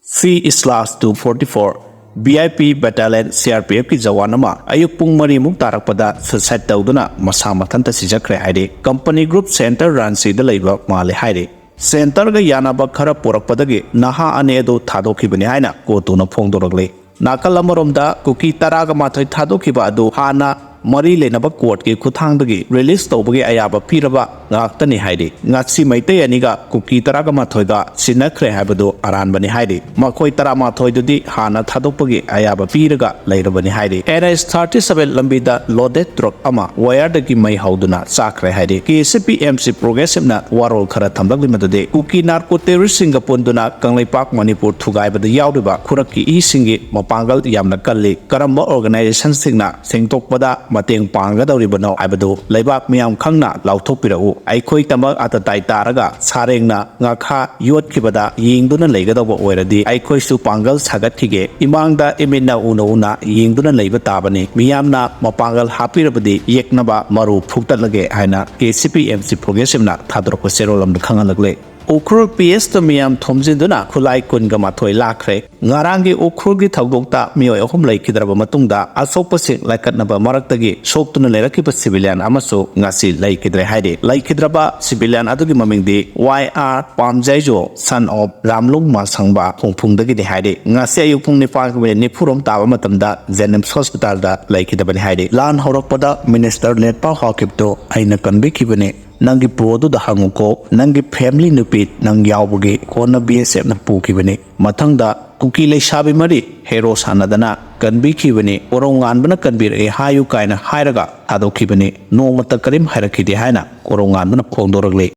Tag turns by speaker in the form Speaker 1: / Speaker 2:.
Speaker 1: C/244 VIP Battalion CRPF की जवान अमा अयुक पुंग मरी मुक तारकपदा सुसाइड तौदुना मसा मथंत सिजाखरे हाइदे कंपनी ग्रुप सेंटर रांसीद लैबा माले हाइदे सेंटर ग यानाबा खरा पोरकपदगे नहा अनेदो थादोखिबनि हाइना कोतुना फोंदोरगले नाकल अमरोमदा कुकी तराग माथोय थादोखिबा अदु हाना मरी लेनबा कोर्ट के खुथांगदगी release तौबगे अयाबा Pirba गाक्तनि हाइदे ngachi meitei aniga kuki taraga mathoiga sijakhre haibado aranbani haide makhoi tara mathoi dudi hana thadokpagi ayaba piraga leirabani haide NS 37 lambida loaded truck ama wire dagi mai hauduna chakre haide CRPF progressive na warol khara thamlagli madade kuki narco terrorist singa ponduna kanglaipak manipur thugaibada yauriba khuraki I singi mapangal yamna kalli karamba organization singna sengtokpada mateng panggadawribano aibado leibak miyam khangna lauthokpirau aikhoi tamak atatai taraga sarengna ngakha yotkibada yingduna leigadawa oiradi aikhoi su pangal sagathige imangda eminna una yingduna leiba tabani miyamna mapangal hapirabadi yeknaba maru phuktalage haina CRPF progressive na thadrok serolam khangalagle Ukhrul PS to miyam thomjinduna khulai kunga mathoi lakhre ngarangi Ukhrul gi thagdokta miyoi ahum laikhidraba matungda asopasing laikatnaba maraktagi soktuna lerakiba civilian amaso ngasi laikidre haide laikhidraba civilian adugi mamingdi YR Pamjaijo son of Ramlung Masangba phungphungdagi de haide ngasi ayupung nipal ge nipurom taba matamda Zenems Hospital da laikhidabani haide lan horakpada minister letpa hokipto aina kanbikibane nangi product da hanguko nangi family nupi nang yawbugi kona BSF na pukibani mathangda kuki leisabi mari hero sanadana kanbikibani orongan bana kanbir e hayu kaina hairaga adokhibani no mata karim hairakidi haina orongan bana phongdoragle